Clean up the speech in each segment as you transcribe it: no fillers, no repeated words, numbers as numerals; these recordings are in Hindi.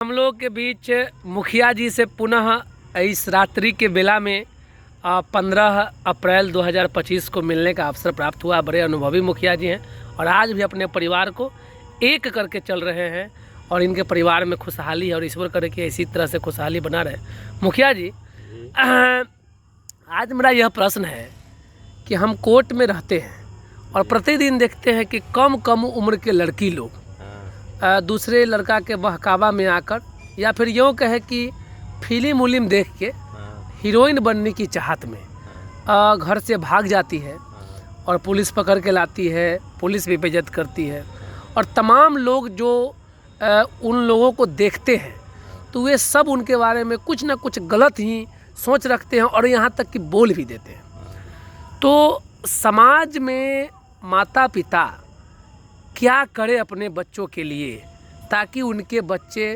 हम लोगों के बीच मुखिया जी से पुनः इस रात्रि के बेला में 15 अप्रैल 2025 को मिलने का अवसर प्राप्त हुआ। बड़े अनुभवी मुखिया जी हैं और आज भी अपने परिवार को एक करके चल रहे हैं और इनके परिवार में खुशहाली है और ईश्वर करे कि इसी तरह से खुशहाली बना रहे। मुखिया जी, आज मेरा यह प्रश्न है कि हम कोर्ट में रहते हैं और प्रतिदिन देखते हैं कि कम उम्र के लड़की लोग दूसरे लड़का के बहकावा में आकर या फिर यूँ कहे कि फिल्म उलिम देख के हीरोइन बनने की चाहत में घर से भाग जाती है और पुलिस पकड़ के लाती है, पुलिस भी बेइज्जत करती है और तमाम लोग जो उन लोगों को देखते हैं तो वे सब उनके बारे में कुछ ना कुछ गलत ही सोच रखते हैं और यहाँ तक कि बोल भी देते हैं। तो समाज में माता पिता क्या करे अपने बच्चों के लिए ताकि उनके बच्चे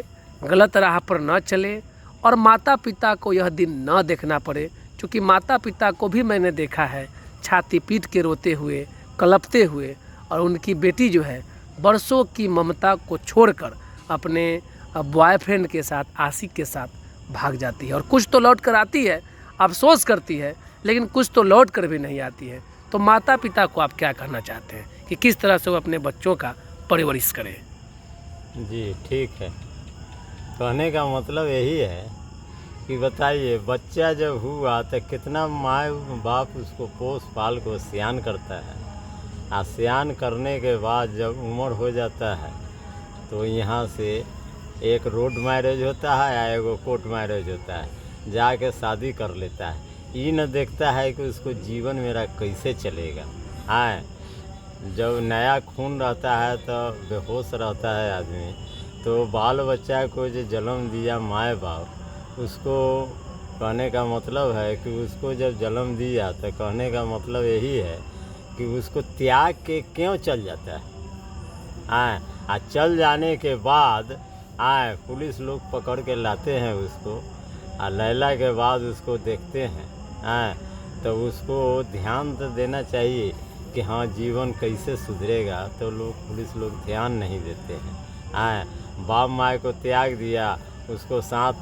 गलत राह पर न चले और माता पिता को यह दिन न देखना पड़े, क्योंकि माता पिता को भी मैंने देखा है छाती पीट के रोते हुए, कलपते हुए, और उनकी बेटी जो है बरसों की ममता को छोड़कर अपने बॉयफ्रेंड के साथ, आशिक के साथ भाग जाती है और कुछ तो लौट कर आती है, अफसोस करती है, लेकिन कुछ तो लौट कर भी नहीं आती है। तो माता पिता को आप क्या कहना चाहते हैं कि किस तरह से वो अपने बच्चों का परवरिश करें? जी ठीक है, कहने का मतलब यही है कि बताइए, बच्चा जब हुआ तो कितना माँ बाप उसको पोस पाल को सियान करता है और सियान करने के बाद जब उम्र हो जाता है तो यहाँ से एक रोड मैरिज होता है या एगो कोर्ट मैरिज होता है, जाके शादी कर लेता है। ये न देखता है कि उसको जीवन मेरा कैसे चलेगा। हाँ, जब नया खून रहता है तो बेहोश रहता है आदमी, तो बाल बच्चा को जो जन्म दिया माँ बाप, उसको कहने का मतलब है कि उसको जब जन्म दिया तो कहने का मतलब यही है कि उसको त्याग के क्यों चल जाता है। हाँ, चल जाने के बाद पुलिस लोग पकड़ के लाते हैं उसको, लैला के बाद उसको देखते हैं। तो उसको ध्यान तो देना चाहिए कि हाँ जीवन कैसे सुधरेगा, तो लोग पुलिस लोग ध्यान नहीं देते हैं। बाप माँ को त्याग दिया, उसको साथ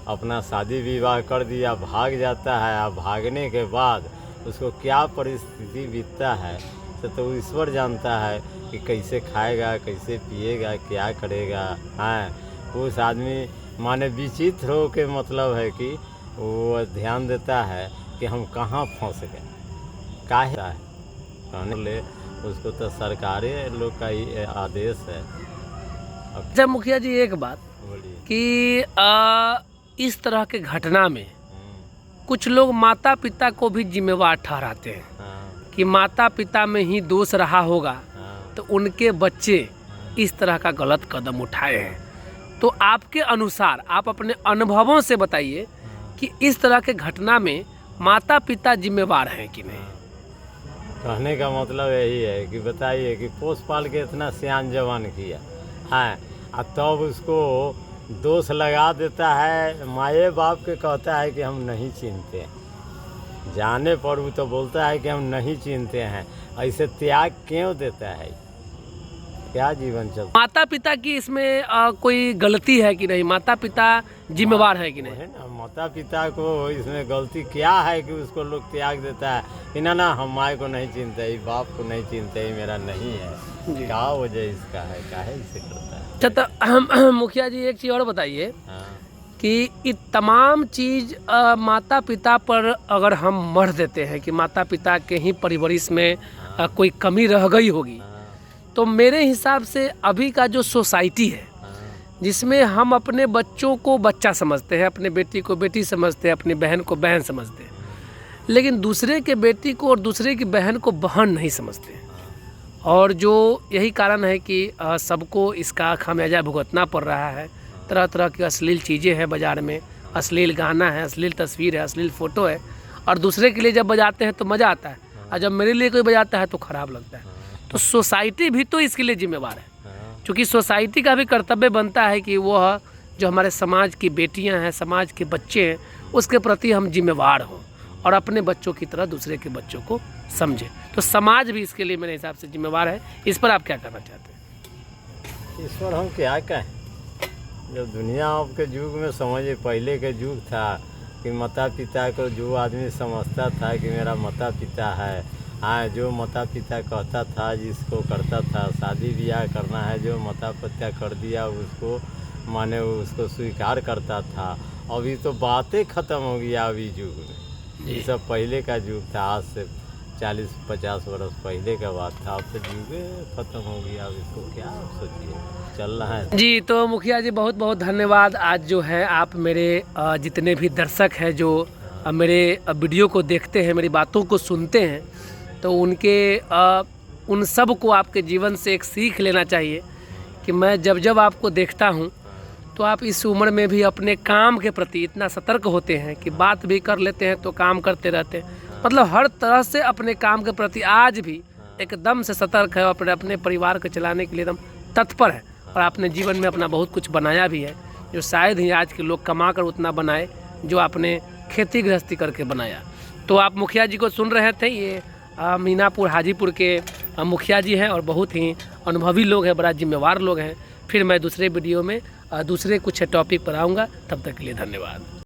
अपना शादी विवाह कर दिया, भाग जाता है। और भागने के बाद उसको क्या परिस्थिति बीतता है तो ईश्वर जानता है कि कैसे खाएगा, कैसे पिएगा, क्या करेगा। उस आदमी माने विचित्र हो के मतलब है कि वो ध्यान देता है कि हम कहाँ फंस गए, काहे है कहने ले, उसको तो सरकारी लोग का ही आदेश है। अच्छा मुखिया जी, एक बात कि इस तरह के घटना में कुछ लोग माता पिता को भी जिम्मेवार ठहराते हैं कि माता पिता में ही दोष रहा होगा तो उनके बच्चे इस तरह का गलत कदम उठाए हैं। तो आपके अनुसार आप अपने अनुभवों से बताइए कि इस तरह के घटना में माता पिता जिम्मेवार हैं कि नहीं? कहने का मतलब यही है कि बताइए कि पोस पाल के इतना सियान जवान किया है और तब उसको दोष लगा देता है, माए बाप के कहता है कि हम नहीं चिन्हते हैं, जाने पर वो तो बोलता है कि हम नहीं चिन्हते हैं। ऐसे त्याग क्यों देता है? क्या जीवन चलता? माता पिता की इसमें कोई गलती है कि नहीं? माता पिता जिम्मेवार है कि नहीं? है ना, माता पिता को इसमें गलती क्या है कि उसको लोग त्याग देता है कि ना हम माँ को नहीं चिन्हते, बाप को नहीं चिन्हते, मेरा नहीं है। क्या वजह इसका है, काहे इसे करता है? अच्छा, तो मुखिया जी एक चीज़ और बताइए कि ये तमाम चीज़ माता पिता पर अगर हम मर देते हैं कि माता पिता के ही परवरिश में कोई कमी रह गई होगी, तो मेरे हिसाब से अभी का जो सोसाइटी है जिसमें हम अपने बच्चों को बच्चा समझते हैं, अपने बेटी को बेटी समझते हैं, अपनी बहन को बहन समझते हैं, लेकिन दूसरे के बेटी को और दूसरे की बहन को बहन नहीं समझते हैं। और जो यही कारण है कि सबको इसका खामियाजा भुगतना पड़ रहा है। तरह तरह की अश्लील चीज़ें हैं बाज़ार में, अश्लील गाना है, अश्लील तस्वीर है, अश्लील फ़ोटो है, और दूसरे के लिए जब बजाते हैं तो मज़ा आता है और जब मेरे लिए कोई बजाता है तो ख़राब लगता है। तो सोसाइटी भी तो इसके लिए जिम्मेवार है, क्योंकि सोसाइटी का भी कर्तव्य बनता है कि वह जो हमारे समाज की बेटियां हैं, समाज के बच्चे हैं, उसके प्रति हम जिम्मेवार हों और अपने बच्चों की तरह दूसरे के बच्चों को समझें। तो समाज भी इसके लिए मेरे हिसाब से जिम्मेवार है। इस पर आप क्या कहना चाहते हैं? इस पर हम क्या कहें, जब दुनिया आपके युग में समझिए, पहले के युग था कि माता पिता को जो आदमी समझता था कि मेरा माता पिता है, हाँ, जो माता पिता कहता था जिसको करता था, शादी ब्याह करना है जो माता पिता कर दिया उसको माने उसको स्वीकार करता था। अभी तो बातें ख़त्म हो गया अभी युग में। ये सब पहले का युग था, आज से 40-50 वर्ष पहले का बात था। अब तो युग ख़त्म हो गया, अब इसको क्या सोचिए, चल रहा है। जी, तो मुखिया जी बहुत बहुत धन्यवाद। आज जो है आप मेरे जितने भी दर्शक हैं जो मेरे वीडियो को देखते हैं, मेरी बातों को सुनते हैं, तो उनके उन सब को आपके जीवन से एक सीख लेना चाहिए कि मैं जब जब आपको देखता हूँ तो आप इस उम्र में भी अपने काम के प्रति इतना सतर्क होते हैं कि बात भी कर लेते हैं तो काम करते रहते हैं। मतलब हर तरह से अपने काम के प्रति आज भी एकदम से सतर्क है, अपने अपने परिवार को चलाने के लिए एकदम तत्पर है। और आपने जीवन में अपना बहुत कुछ बनाया भी है, जो शायद ही आज के लोग कमा कर उतना बनाए जो आपने खेती गृहस्थी करके बनाया। तो आप मुखिया जी को सुन रहे थे, ये मीनापुर हाजीपुर के मुखिया जी हैं और बहुत ही अनुभवी लोग हैं, बड़ा जिम्मेवार लोग हैं। फिर मैं दूसरे वीडियो में दूसरे कुछ टॉपिक पर आऊँगा, तब तक के लिए धन्यवाद।